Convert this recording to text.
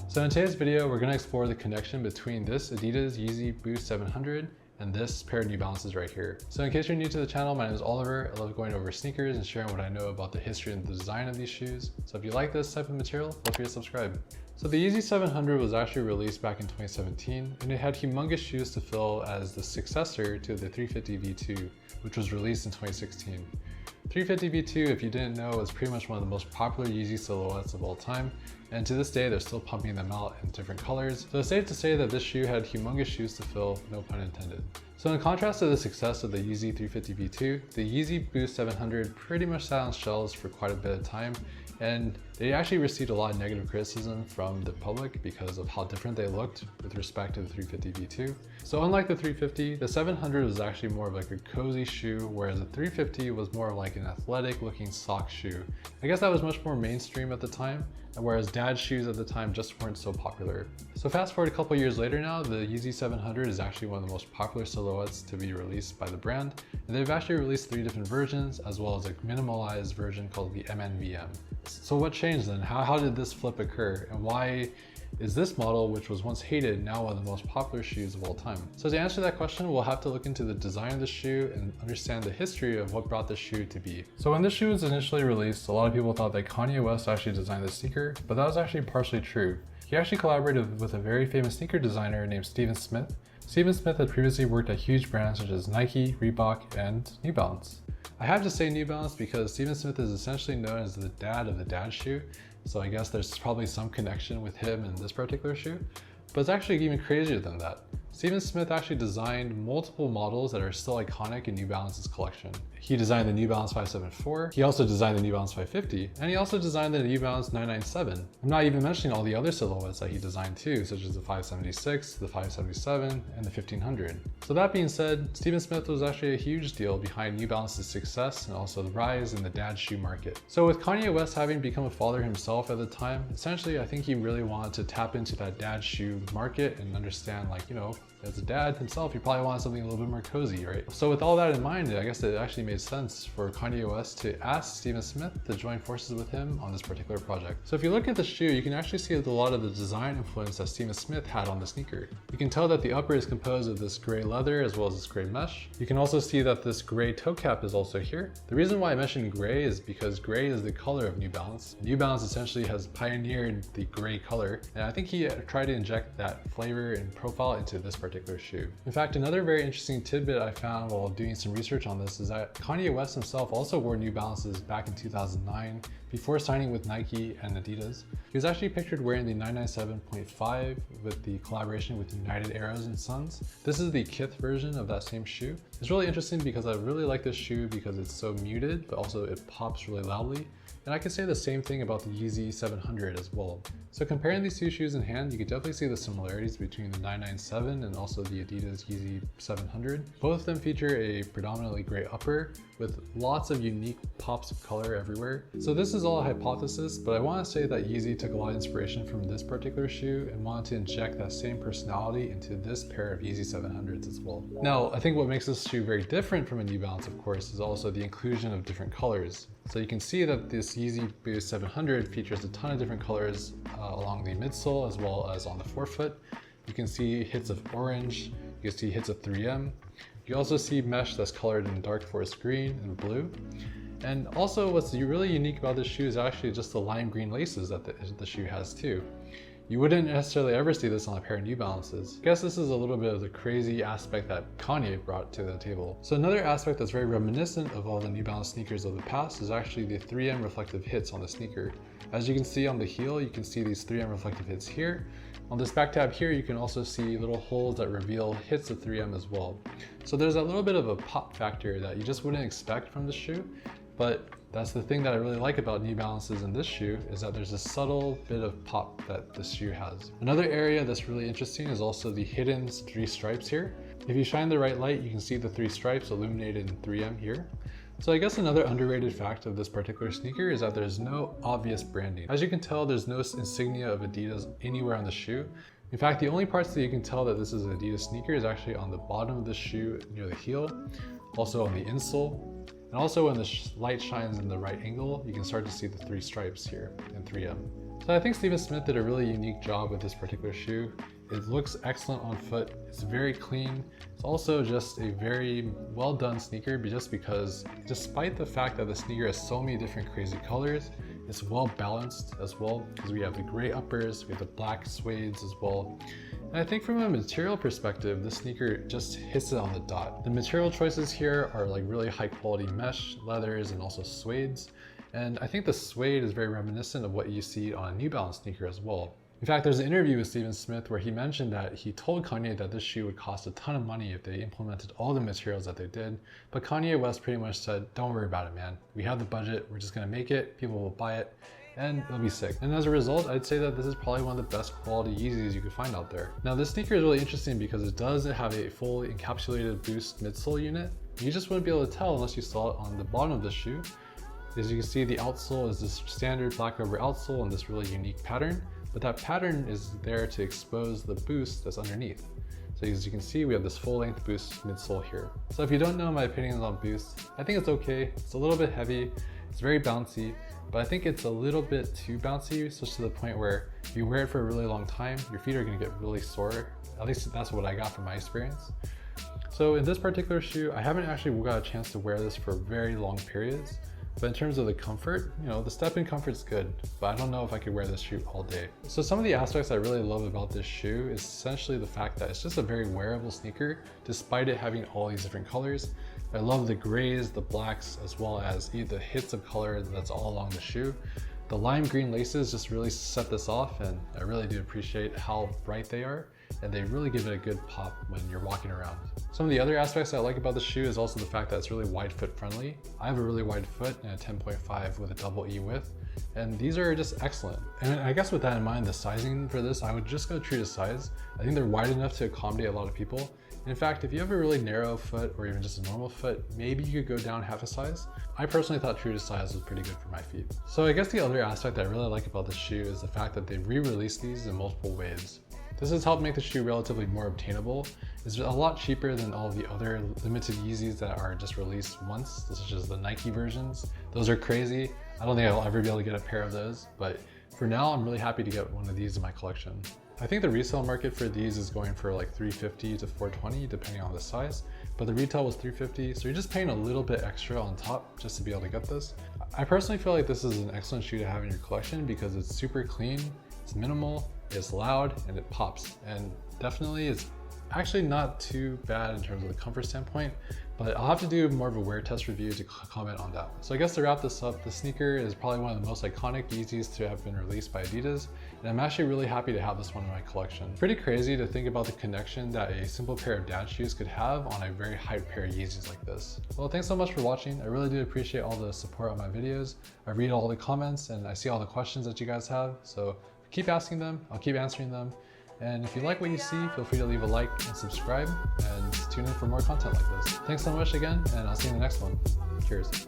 So in today's video, we're going to explore the connection between this Adidas Yeezy Boost 700 and this pair of New Balances right here. So in case you're new to the channel, my name is Oliver. I love going over sneakers and sharing what I know about the history and the design of these shoes. So if you like this type of material, feel free to subscribe. So the Yeezy 700 was actually released back in 2017, and it had humongous shoes to fill as the successor to the 350 V2, which was released in 2016. 350 V2, if you didn't know, was pretty much one of the most popular Yeezy silhouettes of all time, and to this day they're still pumping them out in different colors. So it's safe to say that this shoe had humongous shoes to fill, no pun intended. So in contrast to the success of the Yeezy 350 V2, the Yeezy Boost 700 pretty much sat on shelves for quite a bit of time, and they actually received a lot of negative criticism from the public because of how different they looked with respect to the 350 V2. So unlike the 350, the 700 was actually more of like a cozy shoe, whereas the 350 was more of like an athletic looking sock shoe. I guess that was much more mainstream at the time, and whereas dad shoes at the time just weren't so popular. So fast forward a couple years later now, the Yeezy 700 is actually one of the most popular silhouettes to be released by the brand, and they've actually released 3 different versions, as well as a minimalized version called the MNVM. So what changed then? How did this flip occur? And why is this model, which was once hated, now one of the most popular shoes of all time? So to answer that question, we'll have to look into the design of the shoe and understand the history of what brought the shoe to be. So when this shoe was initially released, a lot of people thought that Kanye West actually designed the sneaker, but that was actually partially true. He actually collaborated with a very famous sneaker designer named Steven Smith. Steven Smith had previously worked at huge brands such as Nike, Reebok, and New Balance. I have to say New Balance because Steven Smith is essentially known as the dad of the dad shoe, so I guess there's probably some connection with him and this particular shoe. But it's actually even crazier than that. Steven Smith actually designed multiple models that are still iconic in New Balance's collection. He designed the New Balance 574, he also designed the New Balance 550, and he also designed the New Balance 997. I'm not even mentioning all the other silhouettes that he designed too, such as the 576, the 577, and the 1500. So that being said, Steven Smith was actually a huge deal behind New Balance's success and also the rise in the dad shoe market. So with Kanye West having become a father himself at the time, essentially I think he really wanted to tap into that dad shoe market and understand, like, you know, as a dad himself, he probably wanted something a little bit more cozy, right? So with all that in mind, I guess it actually made sense for Kanye West to ask Steven Smith to join forces with him on this particular project. So if you look at the shoe, you can actually see a lot of the design influence that Steven Smith had on the sneaker. You can tell that the upper is composed of this gray leather as well as this gray mesh. You can also see that this gray toe cap is also here. The reason why I mentioned gray is because gray is the color of New Balance. New Balance essentially has pioneered the gray color, and I think he tried to inject that flavor and profile into this particular shoe. In fact, another very interesting tidbit I found while doing some research on this is that Kanye West himself also wore New Balances back in 2009 before signing with Nike and Adidas. He was actually pictured wearing the 997.5 with the collaboration with United Arrows and Sons. This is the Kith version of that same shoe. It's really interesting because I really like this shoe because it's so muted, but also it pops really loudly. And I can say the same thing about the Yeezy 700 as well. So comparing these two shoes in hand, you can definitely see the similarities between the 997 and also the Adidas Yeezy 700. Both of them feature a predominantly gray upper with lots of unique pops of color everywhere. So this is all a hypothesis, but I want to say that Yeezy took a lot of inspiration from this particular shoe and wanted to inject that same personality into this pair of Yeezy 700s as well. Now, I think what makes this shoe very different from a New Balance, of course, is also the inclusion of different colors. So you can see that this Yeezy Boost 700 features a ton of different colors along the midsole as well as on the forefoot. You can see hits of orange, you can see hits of 3M. You also see mesh that's colored in dark forest green and blue. And also what's really unique about this shoe is actually just the lime green laces that the shoe has too. You wouldn't necessarily ever see this on a pair of New Balances. I guess this is a little bit of the crazy aspect that Kanye brought to the table. So another aspect that's very reminiscent of all the New Balance sneakers of the past is actually the 3M reflective hits on the sneaker. As you can see on the heel, you can see these 3M reflective hits here. On this back tab here, you can also see little holes that reveal hits of 3M as well. So there's a little bit of a pop factor that you just wouldn't expect from the shoe, but that's the thing that I really like about New Balances in this shoe is that there's a subtle bit of pop that this shoe has. Another area that's really interesting is also the hidden 3 stripes here. If you shine the right light, you can see the 3 stripes illuminated in 3M here. So I guess another underrated fact of this particular sneaker is that there's no obvious branding. As you can tell, there's no insignia of Adidas anywhere on the shoe. In fact, the only parts that you can tell that this is an Adidas sneaker is actually on the bottom of the shoe near the heel, also on the insole, and also when the light shines in the right angle, you can start to see the 3 stripes here in 3M. So I think Steven Smith did a really unique job with this particular shoe. It looks excellent on foot, it's very clean. It's also just a very well done sneaker just because despite the fact that the sneaker has so many different crazy colors, it's well balanced as well because we have the gray uppers, we have the black suedes as well. And I think from a material perspective, this sneaker just hits it on the dot. The material choices here are like really high quality mesh, leathers, and also suedes. And I think the suede is very reminiscent of what you see on a New Balance sneaker as well. In fact, there's an interview with Steven Smith where he mentioned that he told Kanye that this shoe would cost a ton of money if they implemented all the materials that they did. But Kanye West pretty much said, don't worry about it, man. We have the budget, we're just gonna make it, people will buy it, and it'll be sick. And as a result, I'd say that this is probably one of the best quality Yeezys you could find out there. Now this sneaker is really interesting because it does have a fully encapsulated Boost midsole unit. You just wouldn't be able to tell unless you saw it on the bottom of the shoe. As you can see, the outsole is this standard black rubber outsole in this really unique pattern. But that pattern is there to expose the Boost that's underneath. So as you can see, we have this full length Boost midsole here. So if you don't know my opinions on Boost, I think it's okay. It's a little bit heavy, it's very bouncy, but I think it's a little bit too bouncy, such to the point where if you wear it for a really long time, your feet are gonna get really sore. At least that's what I got from my experience. So in this particular shoe, I haven't actually got a chance to wear this for very long periods. But in terms of the comfort, the step-in comfort's good, but I don't know if I could wear this shoe all day. So some of the aspects I really love about this shoe is essentially the fact that it's just a very wearable sneaker, despite it having all these different colors. I love the grays, the blacks, as well as the hits of color that's all along the shoe. The lime green laces just really set this off, and I really do appreciate how bright they are, and they really give it a good pop when you're walking around. Some of the other aspects I like about the shoe is also the fact that it's really wide foot friendly. I have a really wide foot and a 10.5 with a double E width, and these are just excellent. And I guess with that in mind, the sizing for this, I would just go true to size. I think they're wide enough to accommodate a lot of people. In fact, if you have a really narrow foot or even just a normal foot, maybe you could go down half a size. I personally thought true to size was pretty good for my feet. So I guess the other aspect that I really like about this shoe is the fact that they re-released these in multiple waves. This has helped make the shoe relatively more obtainable. It's a lot cheaper than all the other limited Yeezys that are just released once, such as the Nike versions. Those are crazy. I don't think I'll ever be able to get a pair of those, but for now, I'm really happy to get one of these in my collection. I think the resale market for these is going for like $350 to $420 depending on the size, but the retail was $350, so you're just paying a little bit extra on top just to be able to get this. I personally feel like this is an excellent shoe to have in your collection because it's super clean, it's minimal, it's loud, and it pops. And definitely it's actually not too bad in terms of the comfort standpoint, but I'll have to do more of a wear test review to comment on that. So I guess to wrap this up, the sneaker is probably one of the most iconic Yeezys to have been released by Adidas, and I'm actually really happy to have this one in my collection. Pretty crazy to think about the connection that a simple pair of dad shoes could have on a very hyped pair of Yeezys like this. Well, thanks so much for watching. I really do appreciate all the support on my videos. I read all the comments and I see all the questions that you guys have, so keep asking them, I'll keep answering them. And if you like what you see, feel free to leave a like and subscribe, and tune in for more content like this. Thanks so much again, and I'll see you in the next one. Cheers.